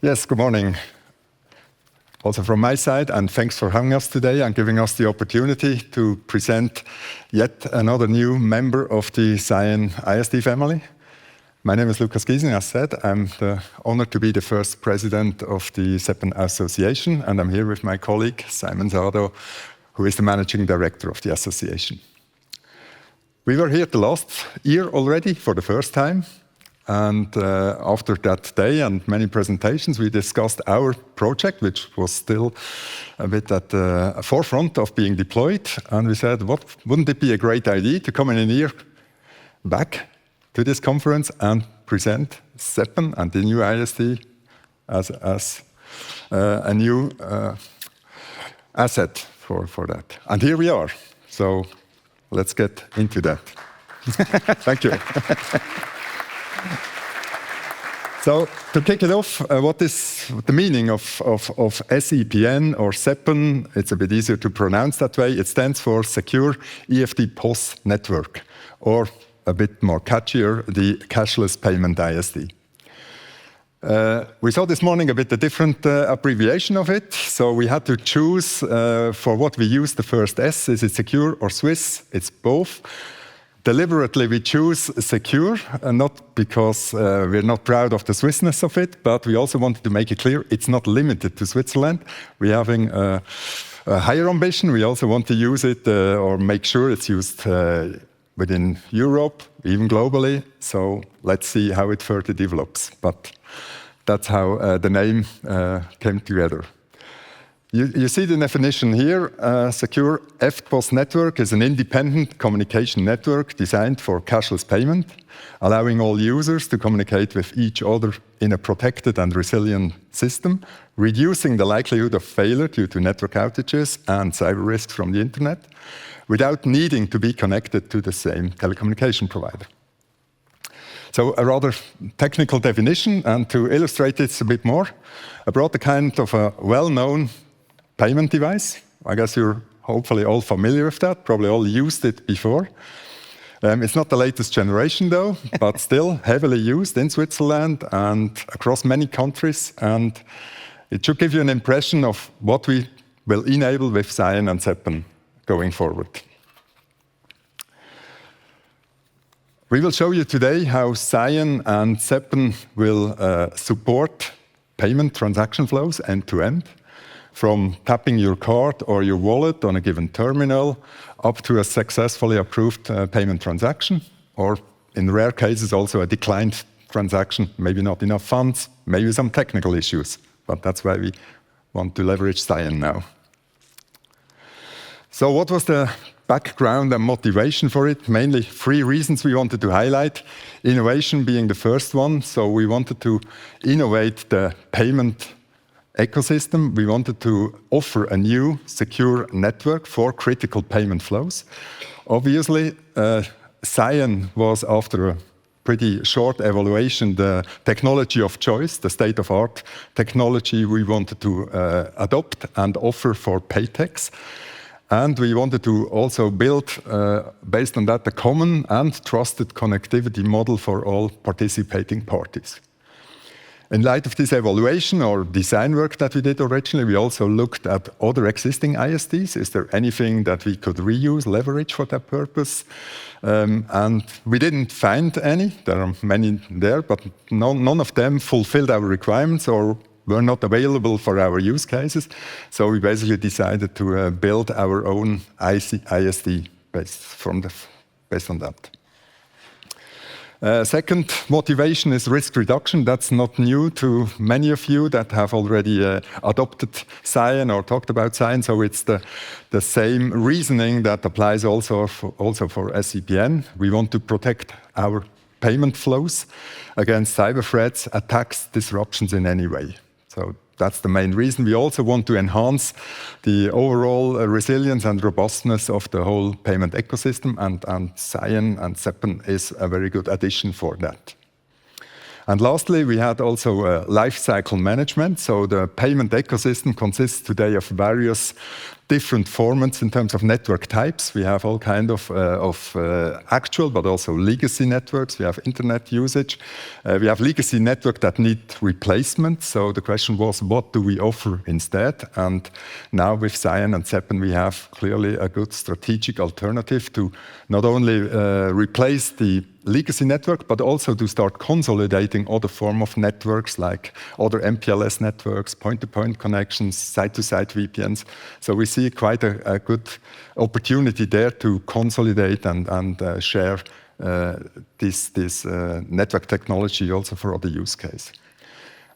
Yes, good morning. Also from my side, and thanks for having us today and giving us the opportunity to present yet another new member of the SCION ISD family. My name is Gysin, as said. I'm honored to be the first president of the SEPN Association, and I'm here with my colleague, Saado, who is the managing director of the association. We were here the last year already for the first time. And after that day and many presentations, we discussed our project, which was still a bit at the forefront of being deployed. And we said, wouldn't it be a great idea to come in a year back to this conference and present SEPN and the new ISD as a new asset for that. And here we are. So let's get into that. Thank you. So to kick it off, what is the meaning of SEPN or SEPN? It's a bit easier to pronounce that way. It stands for Secure EFTPOS Network, or a bit more catchier, the Cashless Payment ISD. We saw this morning a bit a different abbreviation of it. So we had to choose for what we use the first S. Is it secure or Swiss? It's both. Deliberately, we choose secure, not because we're not proud of the Swissness of it, but we also wanted to make it clear it's not limited to Switzerland. We're having a higher ambition. We also want to use it or make sure it's used within Europe, even globally. So let's see how it further develops. But that's how the name came together. You see the definition here. Secure EFTPOS Network is an independent communication network designed for cashless payment, allowing all users to communicate with each other in a protected and resilient system, reducing the likelihood of failure due to network outages and cyber risks from the internet, without needing to be connected to the same telecommunication provider. So a rather technical definition, and to illustrate this a bit more, I brought a kind of a well-known payment device. I guess you're hopefully all familiar with that, probably all used it before. It's not the latest generation though, but still heavily used in Switzerland and across many countries. And it should give you an impression of what we will enable with SCION and SEPN going forward. We will show you today how SCION and SEPN will support payment transaction flows end-to-end, from tapping your card or your wallet on a given terminal up to a successfully approved payment transaction, or in rare cases also a declined transaction, maybe not enough funds, maybe some technical issues. But that's why we want to leverage SCION now. So what was the background and motivation for it? Mainly three reasons we wanted to highlight. Innovation being the first one. So we wanted to innovate the payment ecosystem. We wanted to offer a new secure network for critical payment flows. Obviously, SCION was, after a pretty short evaluation, the technology of choice, the state-of-art technology we wanted to adopt and offer for paytechs. And we wanted to also build, based on that, a common and trusted connectivity model for all participating parties. In light of this evaluation or design work that we did originally, we also looked at other existing ISDs. Is there anything that we could reuse, leverage for that purpose? And we didn't find any. There are many there, but none of them fulfilled our requirements or were not available for our use cases. So we basically decided to build our own ISD based on that. Second motivation is risk reduction. That's not new to many of you that have already adopted SCION or talked about SCION. So it's the same reasoning that applies also for SEPN. We want to protect our payment flows against cyber threats, attacks, disruptions in any way. So that's the main reason. We also want to enhance the overall resilience and robustness of the whole payment ecosystem, and SCION and SEPN is a very good addition for that. And lastly, we had also life cycle management. So the payment ecosystem consists today of various different formats in terms of network types. We have all kind of actual, but also legacy networks. We have internet usage. We have legacy network that need replacement. So the question was, what do we offer instead? And now with SCION and SEPN, we have clearly a good strategic alternative to not only replace the legacy network, but also to start consolidating other form of networks like other MPLS networks, point-to-point connections, site-to-site VPNs. So we see quite a good opportunity there to consolidate and share this network technology also for other use case.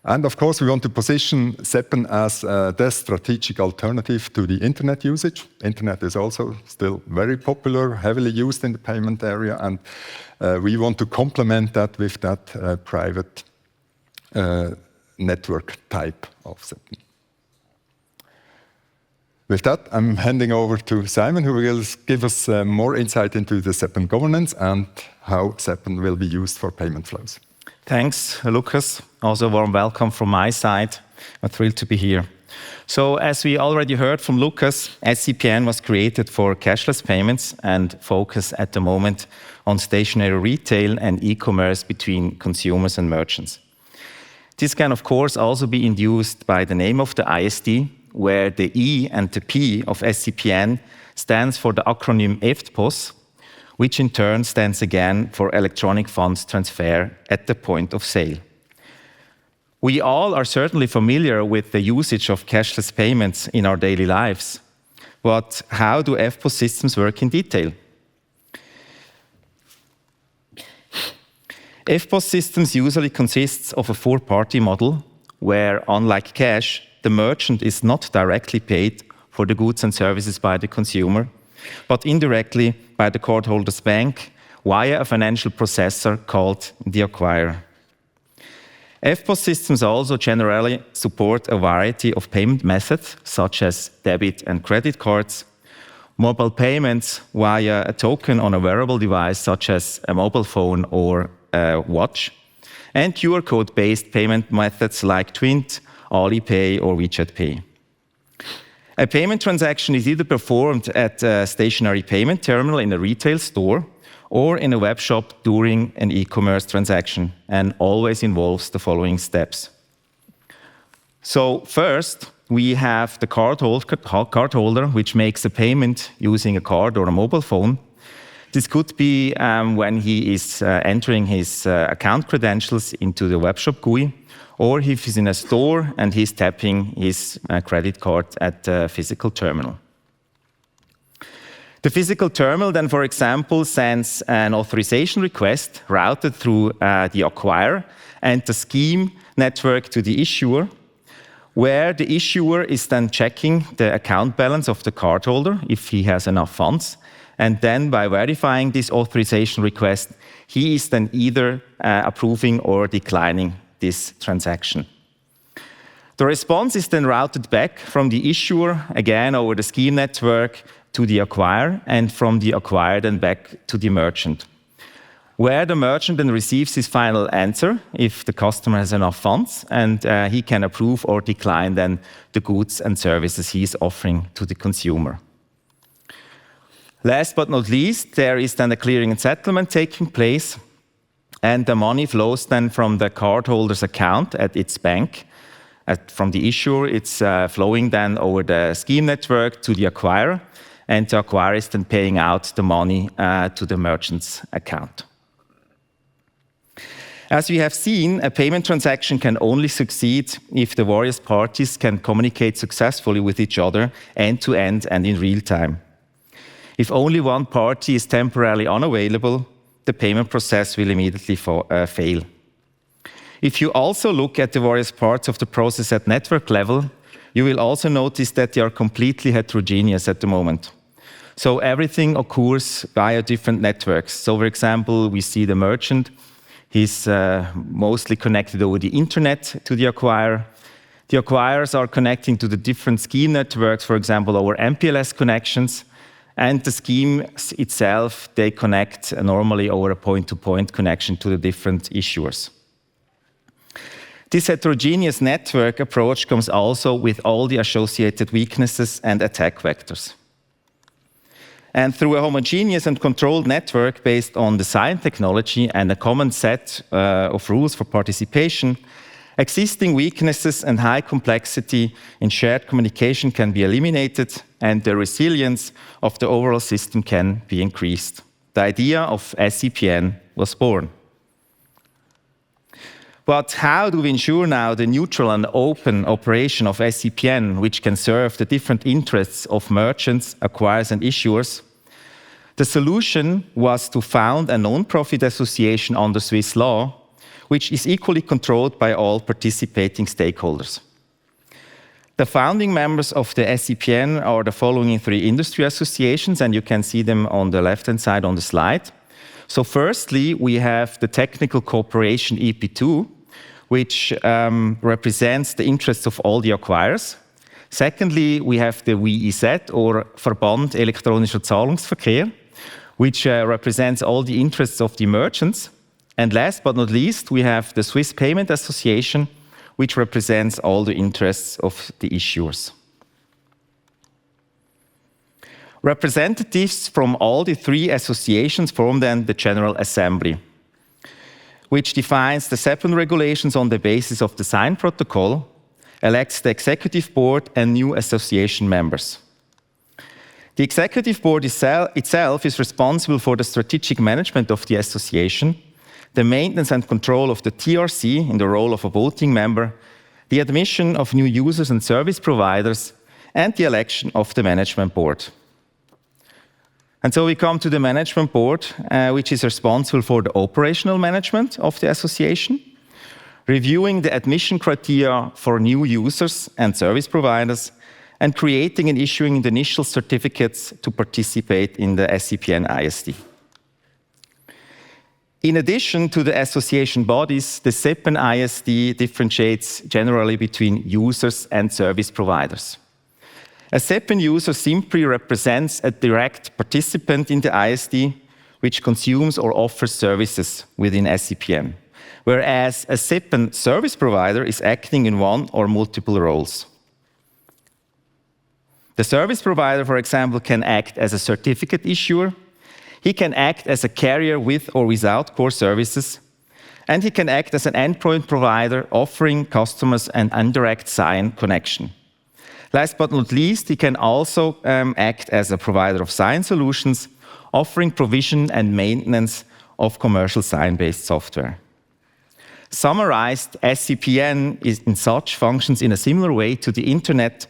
And of course, we want to position SEPN as the strategic alternative to the internet usage. Internet is also still very popular, heavily used in the payment area, and we want to complement that with that private network type of SEPN. With that, I'm handing over to Simon, who will give us more insight into the SEPN governance and how SEPN will be used for payment flows. Thanks, Lucas. Also a warm welcome from my side. I'm thrilled to be here. So as we already heard from Lucas, SEPN was created for cashless payments and focus at the moment on stationary retail and e-commerce between consumers and merchants. This can, of course, also be induced by the name of the ISD, where the E and the P of SEPN stands for the acronym EFTPOS, which in turn stands again for electronic funds transfer at the point of sale. We all are certainly familiar with the usage of cashless payments in our daily lives, but how do EFTPOS systems work in detail? EFTPOS systems usually consists of a four-party model where, unlike cash, the merchant is not directly paid for the goods and services by the consumer, but indirectly by the cardholder's bank via a financial processor called the acquirer. EFTPOS systems also generally support a variety of payment methods, such as debit and credit cards, mobile payments via a token on a wearable device, such as a mobile phone or a watch, and QR code-based payment methods like Twint, Alipay, or WeChat Pay. A payment transaction is either performed at a stationary payment terminal in a retail store or in a web shop during an e-commerce transaction, and always involves the following steps. So first, we have the cardholder, which makes a payment using a card or a mobile phone. This could be when he is entering his account credentials into the web shop GUI, or if he's in a store and he's tapping his credit card at the physical terminal. The physical terminal then, for example, sends an authorization request routed through the acquirer and the scheme network to the issuer, where the issuer is then checking the account balance of the cardholder if he has enough funds. And then by verifying this authorization request, he is then either approving or declining this transaction. The response is then routed back from the issuer, again over the scheme network, to the acquirer, and from the acquirer then back to the merchant, where the merchant then receives his final answer if the customer has enough funds, and he can approve or decline then the goods and services he is offering to the consumer. Last but not least, there is then a clearing and settlement taking place, and the money flows then from the cardholder's account at its bank. From the issuer, it's flowing then over the scheme network to the acquirer, and the acquirer is then paying out the money to the merchant's account. As we have seen, a payment transaction can only succeed if the various parties can communicate successfully with each other end-to-end and in real time. If only one party is temporarily unavailable, the payment process will immediately fail. If you also look at the various parts of the process at network level, you will also notice that they are completely heterogeneous at the moment. So everything occurs via different networks. So for example, we see the merchant. He's mostly connected over the internet to the acquirer. The acquirers are connecting to the different scheme networks, for example, over MPLS connections. And the scheme itself, they connect normally over a point-to-point connection to the different issuers. This heterogeneous network approach comes also with all the associated weaknesses and attack vectors. And through a homogeneous and controlled network based on the SCION technology and a common set of rules for participation, existing weaknesses and high complexity in shared communication can be eliminated, and the resilience of the overall system can be increased. The idea of SEPN was born. But how do we ensure now the neutral and open operation of SEPN, which can serve the different interests of merchants, acquirers, and issuers? The solution was to found a non-profit association under Swiss law, which is equally controlled by all participating stakeholders. The founding members of the SEPN are the following three industry associations, and you can see them on the left-hand side on the slide. So firstly, we have the Technical Cooperation EP2, which represents the interests of all the acquirers. Secondly, we have the VIZ, or Verband Elektronischer Zahlungsverkehr, which represents all the interests of the merchants. And last but not least, we have the Swiss Payment Association, which represents all the interests of the issuers. Representatives from all the three associations form then the General Assembly, which defines the SEPN regulations on the basis of the SCION protocol, elects the executive board and new association members. The executive board itself is responsible for the strategic management of the association, the maintenance and control of the TRC in the role of a voting member, the admission of new users and service providers, and the election of the management board. And so we come to the management board, which is responsible for the operational management of the association, reviewing the admission criteria for new users and service providers, and creating and issuing the initial certificates to participate in the SEPN ISD. In addition to the association bodies, the SEPN ISD differentiates generally between users and service providers. A SEPN user simply represents a direct participant in the ISD, which consumes or offers services within SEPN, whereas a SEPN service provider is acting in one or multiple roles. The service provider, for example, can act as a certificate issuer, he can act as a carrier with or without core services, and he can act as an endpoint provider offering customers an indirect SCION connection. Last but not least, he can also act as a provider of SCION solutions, offering provision and maintenance of commercial SCION-based software. Summarized, SEPN is in such functions in a similar way to the internet,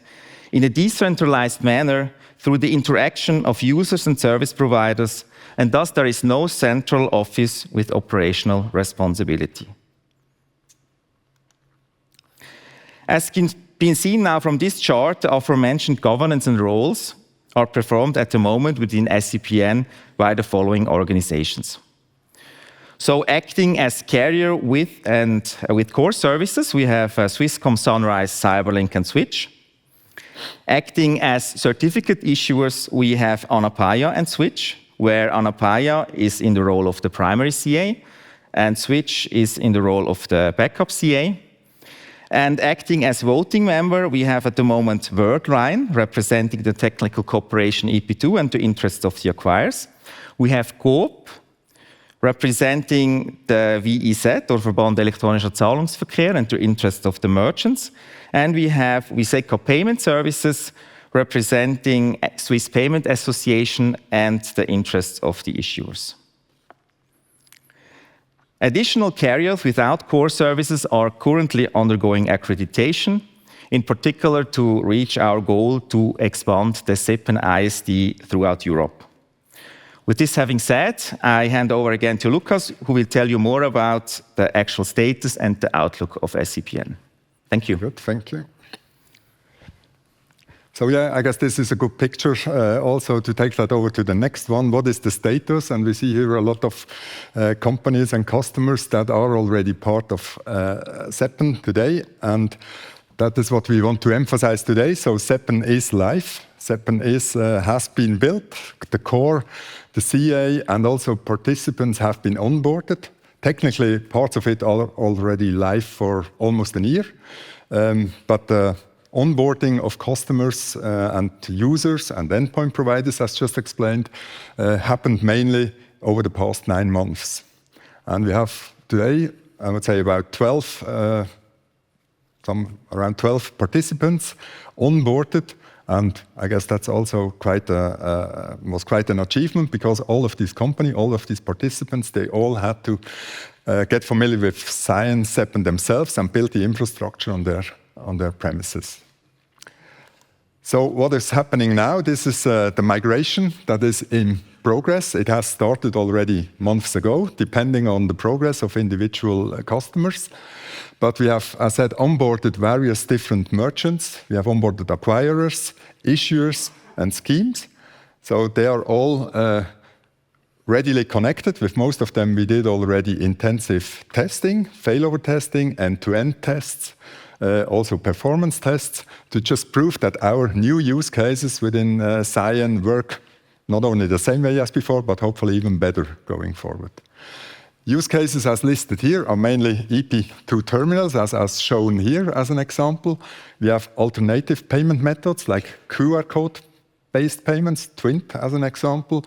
in a decentralized manner through the interaction of users and service providers, and thus there is no central office with operational responsibility. As can be seen now from this chart, the aforementioned governance and roles are performed at the moment within SEPN by the following organizations. So acting as carrier with core services, we have Swisscom, Sunrise, Cyberlink, and Switch. Acting as certificate issuers, we have Anapaya and Switch, where Anapaya is in the role of the primary CA, and Switch is in the role of the backup CA. And acting as voting member, we have at the moment Worldline, representing the Technical Cooperation EP2 and the interests of the acquirers. We have Coop, representing the VIZ, or Verband Elektronischer Zahlungsverkehr, and the interests of the merchants. And we have Viseco Payment Services, representing Swiss Payment Association and the interests of the issuers. Additional carriers without core services are currently undergoing accreditation, in particular to reach our goal to expand the SEPN ISD throughout Europe. With this having said, I hand over again to Lukas, who will tell you more about the actual status and the outlook of SEPN. Thank you. Good, thank you. So yeah, I guess this is a good picture also to take that over to the next one. What is the status? And we see here a lot of companies and customers that are already part of SEPN today. And that is what we want to emphasize today. So SEPN is live. SEPN has been built. The core, the CA, and also participants have been onboarded. technically, parts of it are already live for almost a year. But the onboarding of customers and users and endpoint providers, as just explained, happened mainly over the past 9 months. And we have today, I would say, about 12, around 12 participants onboarded. And I guess that's also was quite an achievement, because all of these companies, all of these participants, they all had to get familiar with SCION themselves and build the infrastructure on their premises. So what is happening now? This is the migration that is in progress. It has started already months ago, depending on the progress of individual customers. But we have, as I said, onboarded various different merchants. We have onboarded acquirers, issuers, and schemes. So they are all readily connected. With most of them, we did already intensive testing, failover testing, end-to-end tests, also performance tests, to just prove that our new use cases within SCION work not only the same way as before, but hopefully even better going forward. Use cases as listed here are mainly EP2 terminals, as shown here as an example. We have alternative payment methods like QR code-based payments, Twint as an example.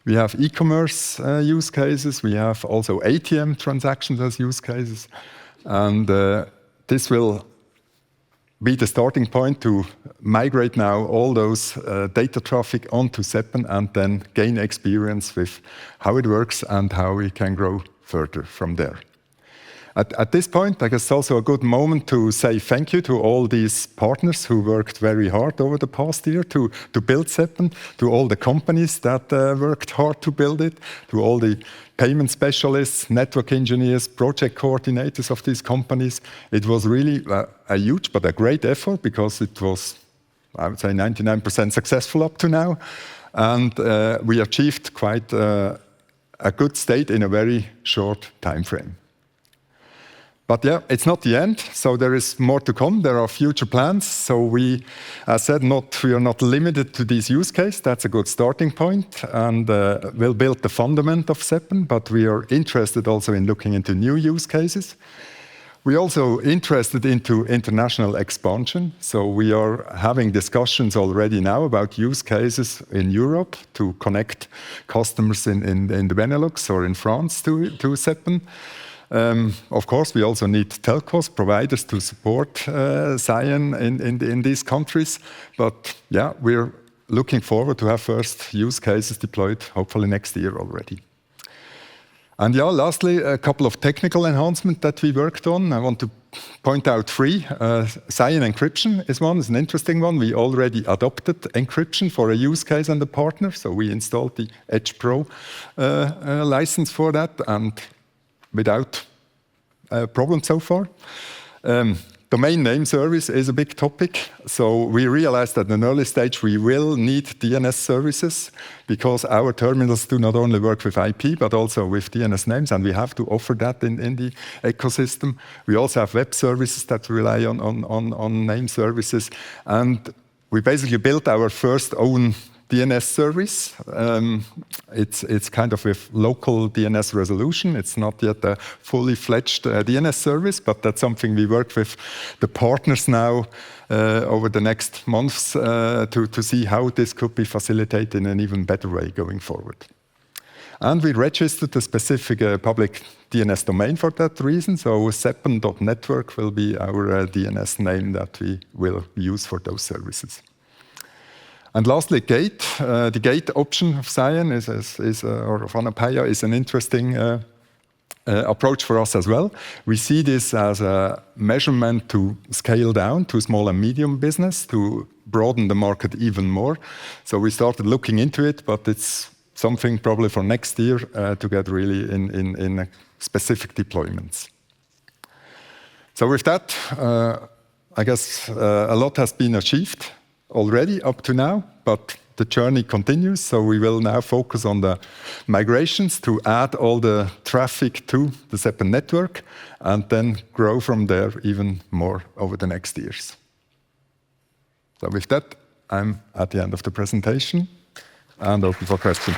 We have e-commerce use cases. We have also ATM transactions as use cases. And this will be the starting point to migrate now all those data traffic onto SEPN and then gain experience with how it works and how we can grow further from there. At this point, I guess it's also a good moment to say thank you to all these partners who worked very hard over the past year to build SEPN, to all the companies that worked hard to build it, to all the payment specialists, network engineers, project coordinators of these companies. It was really a huge but a great effort, because it was, I would say, 99% successful up to now. And we achieved quite a good state in a very short time frame. But yeah, it's not the end, so there is more to come. There are future plans. So we, as said, we are not limited to this use case. That's a good starting point, and we'll build the fundament of SEPN, but we are interested also in looking into new use cases. We're also interested into international expansion. So we are having discussions already now about use cases in Europe to connect customers in the Benelux or in France to SEPN. Of course, we also need telcos, providers to support SCION in these countries. But yeah, we're looking forward to have first use cases deployed, hopefully next year already. And yeah, lastly, a couple of technical enhancements that we worked on. I want to point out 3. SCION encryption is one, is an interesting one. We already adopted encryption for a use case and a partner. So we installed the Edge Pro license for that, and without problem so far. Domain name service is a big topic. So we realized at an early stage we will need DNS services, because our terminals do not only work with IP, but also with DNS names, and we have to offer that in the ecosystem. We also have web services that rely on name services. And we basically built our first own DNS service. It's kind of with local DNS resolution. It's not yet a fully fledged DNS service, but that's something we work with the partners now over the next months to see how this could be facilitated in an even better way going forward. And we registered a specific public DNS domain for that reason. So SEPN.network will be our DNS name that we will use for those services. And lastly, gate. The gate option of SCION or of Anapaya is an interesting approach for us as well. We see this as a measurement to scale down to small and medium business, to broaden the market even more. So we started looking into it, but it's something probably for next year to get really in specific deployments. So with that, I guess a lot has been achieved already up to now, but the journey continues. So we will now focus on the migrations to add all the traffic to the SEPN network, and then grow from there even more over the next years. So with that, I'm at the end of the presentation and open for questions.